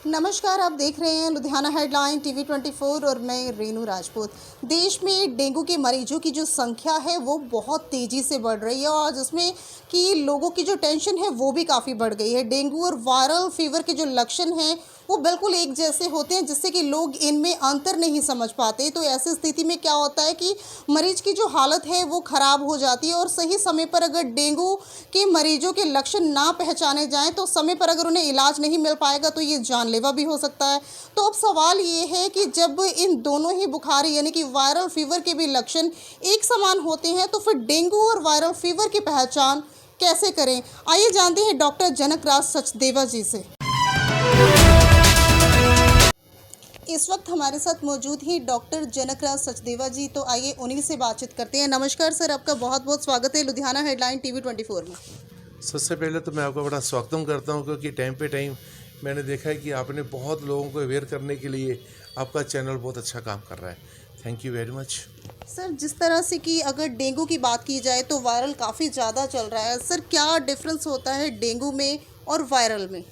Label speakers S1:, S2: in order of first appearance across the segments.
S1: नमस्कार, आप देख रहे हैं लुधियाना हेडलाइन टीवी 24 और मैं रेनू राजपूत। देश में डेंगू के मरीजों की जो संख्या है वो बहुत तेज़ी से बढ़ रही है और जिसमें कि लोगों की जो टेंशन है वो भी काफ़ी बढ़ गई है। डेंगू और वायरल फीवर के जो लक्षण हैं वो बिल्कुल एक जैसे होते हैं, जिससे कि लोग इनमें अंतर नहीं समझ पाते। तो ऐसी स्थिति में क्या होता है कि मरीज की जो हालत है वो ख़राब हो जाती है और सही समय पर अगर डेंगू के मरीजों के लक्षण ना पहचाने जाएं तो समय पर अगर उन्हें इलाज नहीं मिल पाएगा तो ये जानलेवा भी हो सकता है। तो अब सवाल ये है कि जब इन दोनों ही बुखार यानी कि वायरल फीवर के भी लक्षण एक समान होते हैं तो फिर डेंगू और वायरल फीवर की पहचान कैसे करें? आइए जानते हैं डॉक्टर जनकराज सचदेवा जी से। इस वक्त हमारे साथ मौजूद ही डॉक्टर जनकराज सचदेवा जी, तो आइए उन्हीं से बातचीत करते हैं। नमस्कार सर, आपका बहुत बहुत स्वागत है लुधियाना हेडलाइन टीवी 24 में।
S2: सबसे पहले तो मैं आपका बड़ा स्वागतम करता हूं, क्योंकि टाइम पे टाइम मैंने देखा है कि आपने बहुत लोगों को अवेयर करने के लिए आपका चैनल बहुत अच्छा काम कर रहा है। Thank you very much.
S1: Sir, जिस तरह से कि अगर डेंगू की बात की जाए तो वायरल काफ़ी ज़्यादा चल रहा है। सर, क्या डिफरेंस होता है डेंगू में और वायरल में?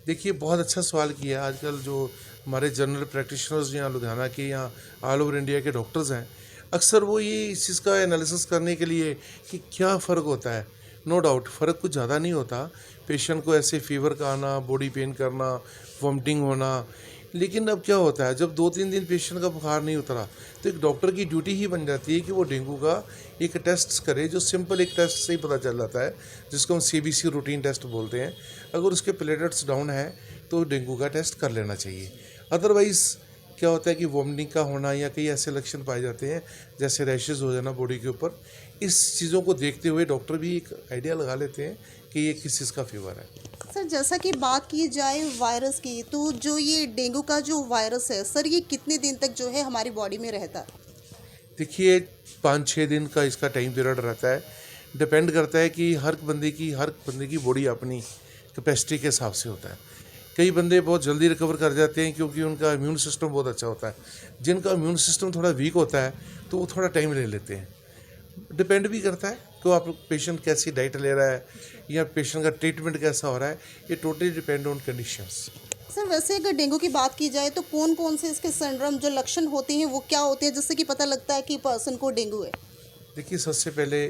S2: देखिए, बहुत अच्छा सवाल किया। आजकल जो हमारे जनरल प्रैक्टिशनर्स यहाँ लुधियाना के, यहाँ ऑल ओवर इंडिया के डॉक्टर्स हैं, अक्सर वो ये इस चीज़ का एनालिसिस करने के लिए कि क्या फ़र्क होता है। नो डाउट फ़र्क कुछ ज़्यादा नहीं होता। पेशेंट को ऐसे फीवर का आना, बॉडी पेन करना, वॉमिटिंग होना, लेकिन अब क्या होता है, जब 2-3 दिन पेशेंट का बुखार नहीं उतरा तो एक डॉक्टर की ड्यूटी ही बन जाती है कि वो डेंगू का एक टेस्ट करे, जो सिंपल एक टेस्ट से ही पता चल जाता है, जिसको हम CBC रूटीन टेस्ट बोलते हैं। अगर उसके प्लेटलेट्स डाउन है तो डेंगू का टेस्ट कर लेना चाहिए। अदरवाइज़ क्या होता है कि वॉमिटिंग का होना या कई ऐसे लक्षण पाए जाते हैं जैसे रैशेज़ हो जाना बॉडी के ऊपर। इस चीज़ों को देखते हुए डॉक्टर भी एक आइडिया लगा लेते हैं कि ये किस चीज़ का फीवर है।
S1: सर, जैसा कि बात की जाए वायरस की, तो जो ये डेंगू का जो वायरस है सर, ये कितने दिन तक जो है हमारी बॉडी में रहता है?
S2: देखिए, 5-6 दिन का इसका टाइम पीरियड रहता है। डिपेंड करता है कि हर बंदे की बॉडी अपनी कैपेसिटी के हिसाब से होता है। कई बंदे बहुत जल्दी रिकवर कर जाते हैं क्योंकि उनका इम्यून सिस्टम बहुत अच्छा होता है। जिनका इम्यून सिस्टम थोड़ा वीक होता है तो वो थोड़ा टाइम ले लेते हैं। डिपेंड भी करता है कि आप पेशेंट कैसी डाइट ले रहा है या पेशेंट का ट्रीटमेंट कैसा हो रहा है। ये totally depend on conditions.
S1: Sir, वैसे अगर डेंगू की बात की जाए तो कौन कौन से इसके सिंड्रोम जो लक्षण होते हैं वो क्या होते हैं, जिससे कि पता लगता है कि पर्सन को डेंगू है?
S2: देखिए, सबसे पहले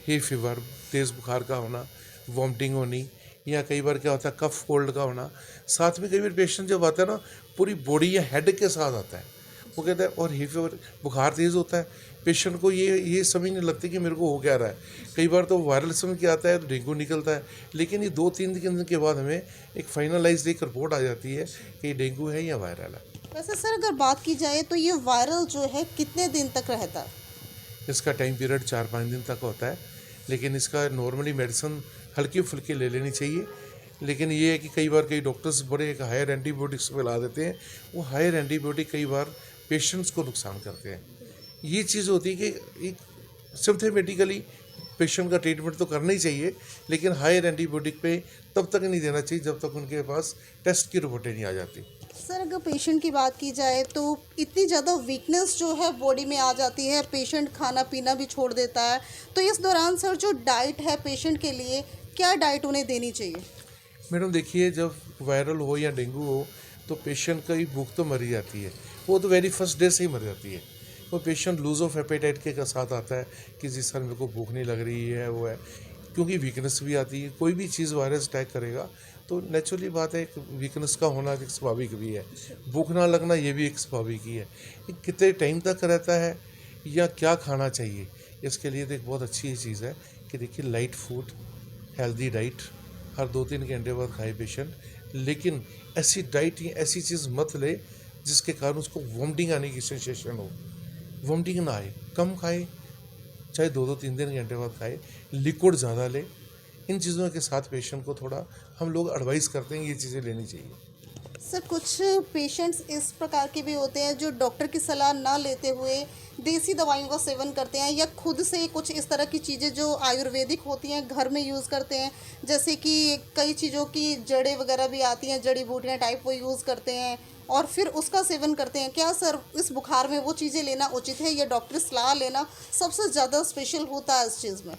S2: ही फीवर, तेज़ बुखार का होना, वॉमिटिंग होनी, या कई बार क्या होता है कफ कोल्ड का होना। साथ में कई बार पेशेंट जब आता है ना, पूरी बॉडी या हेड के साथ आता है, वो कहता है, और ही फीवर, बुखार तेज़ होता है, पेशेंट को ये समझ नहीं लगती कि मेरे को हो क्या रहा है। कई बार तो वायरल समझ के आता है तो डेंगू निकलता है, लेकिन ये 2-3 दिन के बाद हमें एक फाइनलाइज्ड एक रिपोर्ट आ जाती है कि ये डेंगू है या वायरल है।
S1: वैसे सर, अगर बात की जाए तो ये वायरल जो है कितने दिन तक रहता है?
S2: इसका टाइम पीरियड 4-5 दिन तक होता है, लेकिन इसका नॉर्मली मेडिसिन हल्की फुल्की ले लेनी चाहिए। लेकिन ये है कि कई बार कई डॉक्टर्स बड़े एक हायर एंटीबायोटिक्स पे ला देते हैं। वो हायर एंटीबायोटिक कई बार पेशेंट्स को नुकसान करते हैं। ये चीज़ होती है कि एक सिम्पथेमेटिकली पेशेंट का ट्रीटमेंट तो करना ही चाहिए, लेकिन हायर एंटीबायोटिक पे तब तक नहीं देना चाहिए जब तक उनके पास टेस्ट की रिपोर्टें नहीं आ जाती।
S1: सर, अगर पेशेंट की बात की जाए तो इतनी ज़्यादा वीकनेस जो है बॉडी में आ जाती है, पेशेंट खाना पीना भी छोड़ देता है। तो इस दौरान सर, जो डाइट है पेशेंट के लिए, क्या डाइट उन्हें देनी चाहिए?
S2: मैडम देखिए, जब वायरल हो या डेंगू हो तो पेशेंट की भूख तो मर ही जाती है। वो तो वेरी फर्स्ट डे से ही मर जाती है। वो पेशेंट लूज ऑफ एपेटाइट के साथ आता है कि जी सर मेरे को भूख नहीं लग रही है, वो है, क्योंकि वीकनेस भी आती है। कोई भी चीज़ वायरस अटैक करेगा तो नेचुरली बात है, एक वीकनेस का होना एक स्वाभाविक भी है, भूख ना लगना ये भी एक स्वाभाविक ही है। ये कितने टाइम तक रहता है या क्या खाना चाहिए, इसके लिए तो एक बहुत अच्छी चीज़ है कि देखिए, लाइट फूड, हेल्दी डाइट हर 2-3 घंटे बाद खाए पेशेंट। लेकिन ऐसी डाइट या ऐसी चीज़ मत ले जिसके कारण उसको वॉमिटिंग आने की सेंसेशन हो। वॉमिटिंग ना आए, कम खाए, चाहे 2-3 घंटे बाद खाए, लिक्विड ज़्यादा ले। इन चीज़ों के साथ पेशेंट को थोड़ा हम लोग एडवाइस करते हैं ये चीज़ें लेनी चाहिए।
S1: सर, कुछ पेशेंट्स इस प्रकार के भी होते हैं जो डॉक्टर की सलाह ना लेते हुए देसी दवाइयों का सेवन करते हैं या खुद से कुछ इस तरह की चीज़ें जो आयुर्वेदिक होती हैं घर में यूज़ करते हैं, जैसे कि कई चीज़ों की जड़ें वगैरह भी आती हैं, जड़ी बूटियाँ टाइप, वो यूज़ करते हैं और फिर उसका सेवन करते हैं। क्या सर, इस बुखार में वो चीज़ें लेना उचित है या डॉक्टर सलाह लेना सबसे ज़्यादा स्पेशल होता है इस चीज़ में?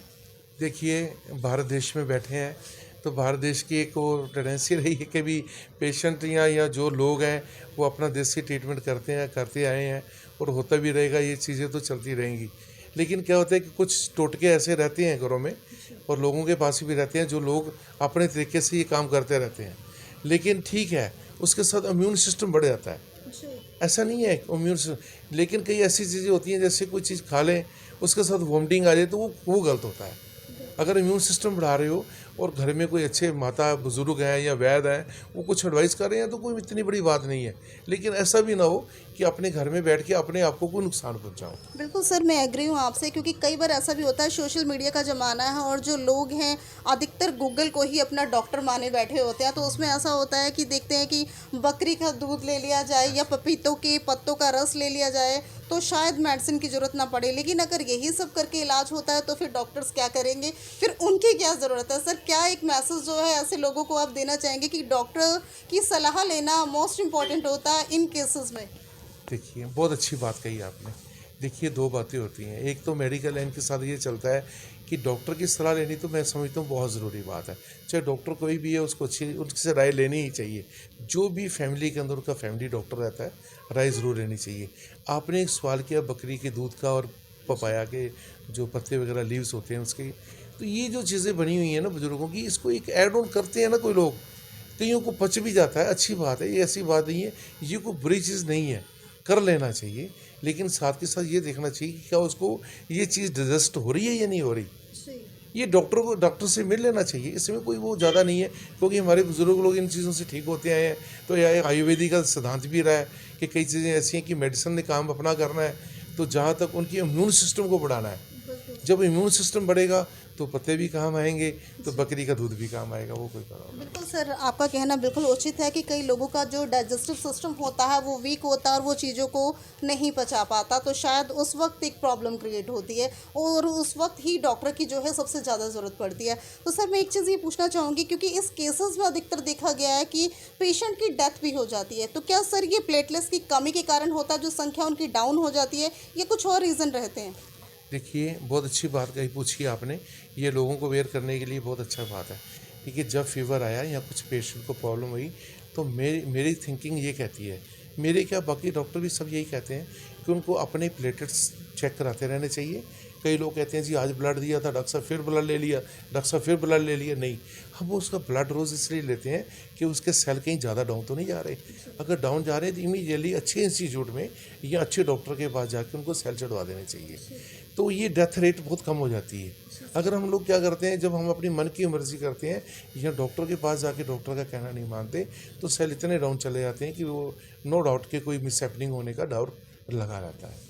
S2: देखिए, भारत देश में बैठे हैं, तो भारत देश की एक वो टेंडेंसी रही है कि भी पेशेंट या जो लोग हैं वो अपना देसी ट्रीटमेंट करते आए हैं और होता भी रहेगा, ये चीज़ें तो चलती रहेंगी। लेकिन क्या होता है कि कुछ टोटके ऐसे रहते हैं घरों में और लोगों के पास भी रहते हैं जो लोग अपने तरीके से ये काम करते रहते हैं। लेकिन ठीक है, उसके साथ इम्यून सिस्टम बढ़ जाता है, ऐसा नहीं है इम्यून सिस्टम। लेकिन कई ऐसी चीज़ें होती हैं जैसे कोई चीज़ खा लें उसके साथ वॉमिटिंग आ जाए तो वो गलत होता है। अगर इम्यून सिस्टम बढ़ा रहे हो और घर में कोई अच्छे माता बुजुर्ग हैं या वैद्य हैं, वो कुछ एडवाइस कर रहे हैं तो कोई इतनी बड़ी बात नहीं है। लेकिन ऐसा भी ना हो कि अपने घर में बैठ के अपने आप को कोई नुकसान पहुंचाओ।
S1: बिल्कुल सर, मैं एग्री हूँ आपसे, क्योंकि कई बार ऐसा भी होता है, सोशल मीडिया का ज़माना है और जो लोग हैं अधिकतर गूगल को ही अपना डॉक्टर माने बैठे होते हैं। तो उसमें ऐसा होता है कि देखते हैं कि बकरी का दूध ले लिया जाए या पपीतों के पत्तों का रस ले लिया जाए तो शायद मेडिसिन की ज़रूरत ना पड़े। लेकिन अगर यही सब करके इलाज होता है तो फिर डॉक्टर्स क्या करेंगे, फिर उनकी क्या ज़रूरत है। सर, क्या एक मैसेज जो है ऐसे लोगों को आप देना चाहेंगे कि डॉक्टर की सलाह लेना मोस्ट इम्पॉर्टेंट होता है इन केसेस में?
S2: देखिए, बहुत अच्छी बात कही आपने। देखिए, दो बातें होती हैं। एक तो मेडिकल लाइन के साथ ये चलता है कि डॉक्टर की सलाह लेनी तो मैं समझता हूँ बहुत ज़रूरी बात है। चाहे डॉक्टर कोई भी है उसको अच्छी उनसे राय लेनी ही चाहिए। जो भी फैमिली के अंदर उनका फैमिली डॉक्टर रहता है, राय ज़रूर लेनी चाहिए। आपने एक सवाल किया बकरी के दूध का और पपाया के जो पत्ते वगैरह लीव्स होते हैं उसके, तो ये जो चीज़ें बनी हुई हैं ना बुजुर्गों की, इसको एक ऐड ऑन करते हैं ना कोई लोग, कईयों को पच भी जाता है, अच्छी बात है, ये ऐसी बात नहीं है, ये कोई बुरी चीज़ नहीं है, कर लेना चाहिए। लेकिन साथ के साथ ये देखना चाहिए कि क्या उसको ये चीज़ डाइजेस्ट हो रही है या नहीं हो रही। ये डॉक्टर से मिल लेना चाहिए, इसमें कोई वो ज़्यादा नहीं है, क्योंकि हमारे बुजुर्ग लोग इन चीज़ों से ठीक होते आए हैं। तो यह आयुर्वेदिक का सिद्धांत भी रहा है कि कई चीज़ें ऐसी हैं कि मेडिसिन ने काम अपना करना है, तो जहाँ तक उनकी इम्यून सिस्टम को बढ़ाना है। जब इम्यून सिस्टम बढ़ेगा तो पत्ते भी काम आएंगे, तो बकरी का दूध भी काम आएगा, वो कोई प्रॉब्लम नहीं।
S1: बिल्कुल सर, आपका कहना बिल्कुल उचित है कि कई लोगों का जो डाइजेस्टिव सिस्टम होता है वो वीक होता है और वो चीज़ों को नहीं पचा पाता, तो शायद उस वक्त एक प्रॉब्लम क्रिएट होती है और उस वक्त ही डॉक्टर की जो है सबसे ज़्यादा ज़रूरत पड़ती है। तो सर, मैं एक चीज़ ये पूछना चाहूँगी, क्योंकि इस केसेस में अधिकतर देखा गया है कि पेशेंट की डेथ भी हो जाती है, तो क्या सर ये प्लेटलेट्स की कमी के कारण होता है, जो संख्या उनकी डाउन हो जाती है, या कुछ और रीज़न रहते हैं?
S2: देखिए, बहुत अच्छी बात कही पूछी आपने, ये लोगों को अवेयर करने के लिए बहुत अच्छा बात है। देखिए, जब फीवर आया या कुछ पेशेंट को प्रॉब्लम हुई तो मेरी थिंकिंग ये कहती है, मेरे क्या बाकी डॉक्टर भी सब यही कहते हैं कि उनको अपने प्लेटलेट्स चेक कराते रहने चाहिए। कई लोग कहते हैं जी आज ब्लड दिया था डॉक्टर साहब, फिर ब्लड ले लिया, डॉक्टर साहब फिर ब्लड ले लिया। नहीं, हम वो उसका ब्लड रोज़ इसलिए लेते हैं कि उसके सेल कहीं ज़्यादा डाउन तो नहीं जा रहे। अगर डाउन जा रहे हैं तो इमीडिएटली अच्छे इंस्टीट्यूट में या अच्छे डॉक्टर के पास जाकर उनको सेल चढ़वा देने चाहिए, तो ये डेथ रेट बहुत कम हो जाती है। अगर हम लोग क्या करते हैं, जब हम अपनी मन की मर्जी करते हैं या डॉक्टर के पास जाके डॉक्टर का कहना नहीं मानते, तो सेल इतने डाउन चले जाते हैं कि वो नो डाउट के कोई मिसहैपनिंग होने का डाउट लगा रहता है।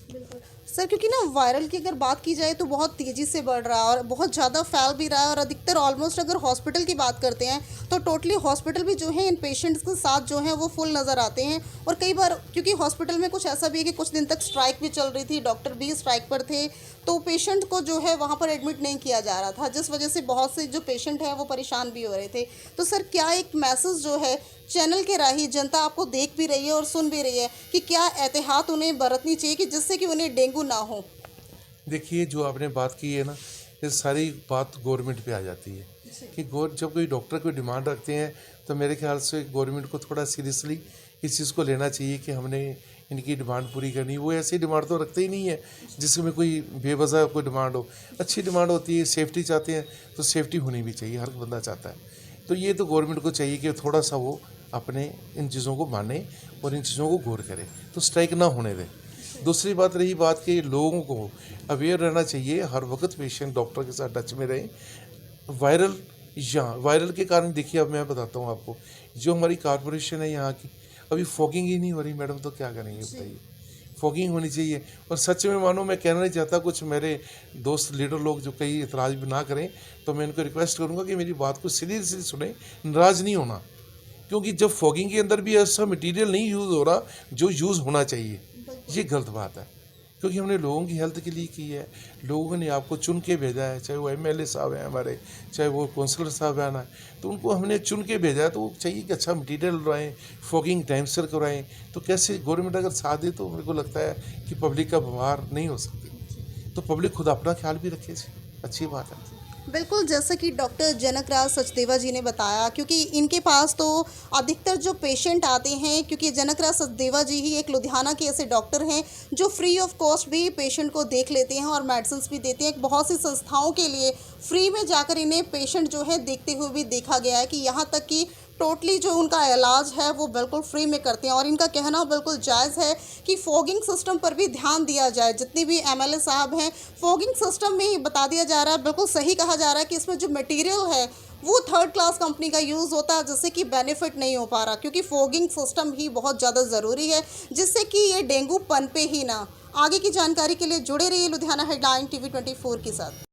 S1: सर, क्योंकि ना वायरल की अगर बात की जाए तो बहुत तेज़ी से बढ़ रहा है और बहुत ज़्यादा फैल भी रहा है, और अधिकतर ऑलमोस्ट अगर हॉस्पिटल की बात करते हैं तो टोटली हॉस्पिटल भी जो है इन पेशेंट्स के साथ जो है वो फुल नज़र आते हैं। और कई बार क्योंकि हॉस्पिटल में कुछ ऐसा भी है कि कुछ दिन तक स्ट्राइक भी चल रही थी, डॉक्टर भी स्ट्राइक पर थे, तो पेशेंट को जो है वहाँ पर एडमिट नहीं किया जा रहा था, जिस वजह से बहुत से जो पेशेंट हैं वो परेशान भी हो रहे थे। तो सर, क्या एक मैसेज जो है चैनल के राही, जनता आपको देख भी रही है और सुन भी रही है, कि क्या एहतियात उन्हें बरतनी चाहिए कि जिससे कि उन्हें डेंगू ना हो?
S2: देखिए, जो आपने बात की है ना, ये सारी बात गवर्नमेंट पे आ जाती है कि जब कोई डॉक्टर कोई डिमांड रखते हैं तो मेरे ख्याल से गवर्नमेंट को थोड़ा सीरियसली इस चीज़ को लेना चाहिए कि हमने इनकी डिमांड पूरी करनी। वो ऐसी डिमांड तो रखते ही नहीं है जिसमें कोई बेवजह कोई डिमांड हो। अच्छी डिमांड होती है, सेफ्टी चाहते हैं तो सेफ्टी होनी भी चाहिए, हर बंदा चाहता है। तो ये तो गवर्नमेंट को चाहिए कि थोड़ा सा वो अपने इन चीज़ों को माने और इन चीज़ों को गौर करे, तो स्ट्राइक ना होने दें। दूसरी बात रही बात कि लोगों को अवेयर रहना चाहिए, हर वक्त पेशेंट डॉक्टर के साथ टच में रहें। वायरल के कारण देखिए, अब मैं बताता हूँ आपको, जो हमारी कॉरपोरेशन है यहाँ की, अभी फॉगिंग ही नहीं हो रही मैडम, तो क्या करेंगे बताइए। फॉगिंग होनी चाहिए। और सच में मानो, मैं कहना नहीं चाहता, कुछ मेरे दोस्त लीडर लोग जो कहीं इतराज़ भी ना करें, तो मैं इनको रिक्वेस्ट करूँगा कि मेरी बात को सीरियसली सुने, नाराज़ नहीं होना, क्योंकि जब फॉगिंग के अंदर भी ऐसा मटेरियल नहीं यूज़ हो रहा जो यूज़ होना चाहिए, ये गलत बात है। क्योंकि हमने लोगों की हेल्थ के लिए की है, लोगों ने आपको चुन के भेजा है, चाहे वो एमएलए साहब हैं हमारे, चाहे वो काउंसलर साहब हैं ना, तो उनको हमने चुन के भेजा है, तो वो चाहिए कि अच्छा मटेरियल लगाएं, फॉगिंग टाइम से कराएं। तो कैसे गवर्नमेंट अगर साथ दे तो मेरे को लगता है कि पब्लिक का बीमार नहीं हो सकती। तो पब्लिक खुद अपना ख्याल भी रखे, अच्छी बात है।
S1: बिल्कुल, जैसे कि डॉक्टर जनकराज सचदेवा जी ने बताया, क्योंकि इनके पास तो अधिकतर जो पेशेंट आते हैं, क्योंकि जनकराज सचदेवा जी ही एक लुधियाना के ऐसे डॉक्टर हैं जो फ्री ऑफ कॉस्ट भी पेशेंट को देख लेते हैं और मेडिसिन्स भी देते हैं। बहुत सी संस्थाओं के लिए फ्री में जाकर इन्हें पेशेंट जो है देखते हुए भी देखा गया है कि यहाँ तक कि टोटली जो उनका इलाज है वो बिल्कुल फ्री में करते हैं। और इनका कहना बिल्कुल जायज़ है कि फॉगिंग सिस्टम पर भी ध्यान दिया जाए। जितनी भी एमएलए साहब हैं, फॉगिंग सिस्टम में ही बता दिया जा रहा है, बिल्कुल सही कहा जा रहा है कि इसमें जो मटेरियल है वो थर्ड क्लास कंपनी का यूज़ होता है, जिससे कि बेनिफिट नहीं हो पा रहा, क्योंकि फॉगिंग सिस्टम ही बहुत ज़्यादा ज़रूरी है जिससे कि ये डेंगू पनपे ही ना। आगे की जानकारी के लिए जुड़े रहिए लुधियाना हेडलाइन TV 24 के साथ।